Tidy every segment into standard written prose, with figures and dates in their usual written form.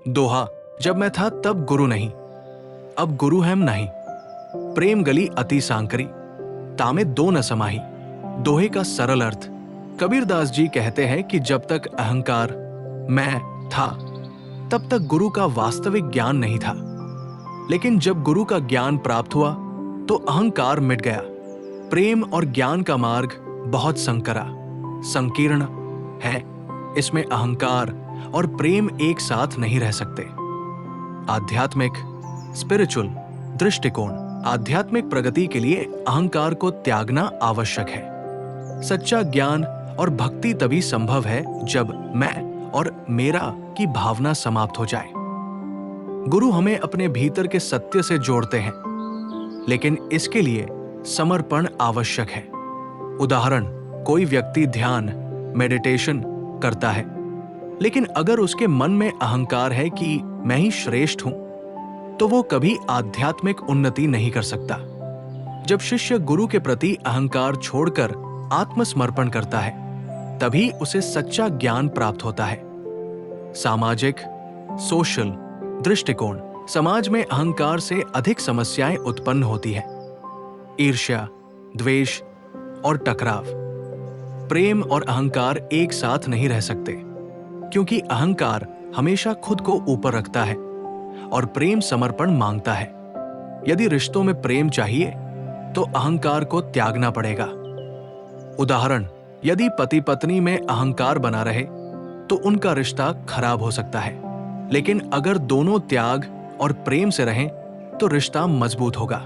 दोहा, जब मैं था तब गुरु नहीं, अब गुरु हम नहीं। प्रेम गली अति सांकरी, तामे दो न समाही। दोहे का सरल अर्थ। कबीरदास जी कहते हैं कि जब तक अहंकार मैं था, तब तक गुरु का वास्तविक ज्ञान नहीं था। लेकिन जब गुरु का ज्ञान प्राप्त हुआ तो अहंकार मिट गया। प्रेम और ज्ञान का मार्ग बहुत संकीर्ण है। इसमें अहंकार और प्रेम एक साथ नहीं रह सकते। आध्यात्मिक स्पिरिचुअल दृष्टिकोण। आध्यात्मिक प्रगति के लिए अहंकार को त्यागना आवश्यक है। सच्चा ज्ञान और भक्ति तभी संभव है जब मैं और मेरा की भावना समाप्त हो जाए। गुरु हमें अपने भीतर के सत्य से जोड़ते हैं, लेकिन इसके लिए समर्पण आवश्यक है। उदाहरण, कोई व्यक्ति ध्यान मेडिटेशन करता है, लेकिन अगर उसके मन में अहंकार है कि मैं ही श्रेष्ठ हूं, तो वो कभी आध्यात्मिक उन्नति नहीं कर सकता। जब शिष्य गुरु के प्रति अहंकार छोड़कर आत्मसमर्पण करता है, तभी उसे सच्चा ज्ञान प्राप्त होता है। सामाजिक सोशल दृष्टिकोण। समाज में अहंकार से अधिक समस्याएं उत्पन्न होती हैं। ईर्ष्या, द्वेष और टकराव। प्रेम और अहंकार एक साथ नहीं रह सकते, क्योंकि अहंकार हमेशा खुद को ऊपर रखता है और प्रेम समर्पण मांगता है। यदि रिश्तों में प्रेम चाहिए तो अहंकार को त्यागना पड़ेगा। उदाहरण, यदि पति पत्नी में अहंकार बना रहे तो उनका रिश्ता खराब हो सकता है, लेकिन अगर दोनों त्याग और प्रेम से रहें तो रिश्ता मजबूत होगा।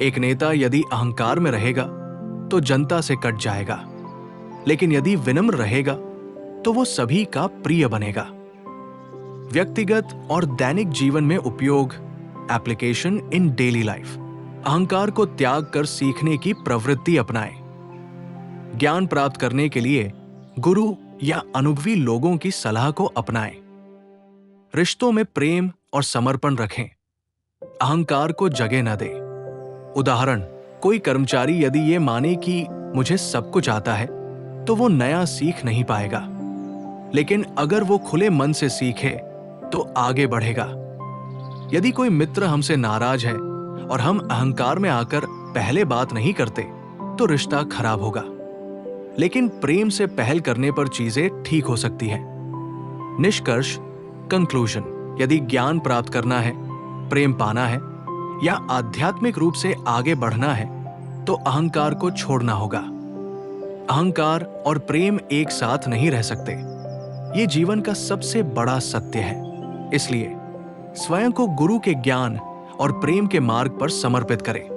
एक नेता यदि अहंकार में रहेगा तो जनता से कट जाएगा, लेकिन यदि विनम्र रहेगा तो वो सभी का प्रिय बनेगा। व्यक्तिगत और दैनिक जीवन में उपयोग। Application in daily life. अहंकार को त्याग कर सीखने की प्रवृत्ति अपनाएं। ज्ञान प्राप्त करने के लिए गुरु या अनुभवी लोगों की सलाह को अपनाएं। रिश्तों में प्रेम और समर्पण रखें। अहंकार को जगह न दें। उदाहरण, कोई कर्मचारी यदि ये माने कि मुझे सब कुछ आता है, तो वो नया सीख नहीं पाएगा। लेकिन अगर वो खुले मन से सीखे तो आगे बढ़ेगा। यदि कोई मित्र हमसे नाराज है और हम अहंकार में आकर पहले बात नहीं करते, तो रिश्ता खराब होगा। लेकिन प्रेम से पहल करने पर चीजें ठीक हो सकती हैं। निष्कर्ष कंक्लूजन। यदि ज्ञान प्राप्त करना है, प्रेम पाना है या आध्यात्मिक रूप से आगे बढ़ना है, तो अहंकार को छोड़ना होगा। अहंकार और प्रेम एक साथ नहीं रह सकते। ये जीवन का सबसे बड़ा सत्य है। इसलिए स्वयं को गुरु के ज्ञान और प्रेम के मार्ग पर समर्पित करें।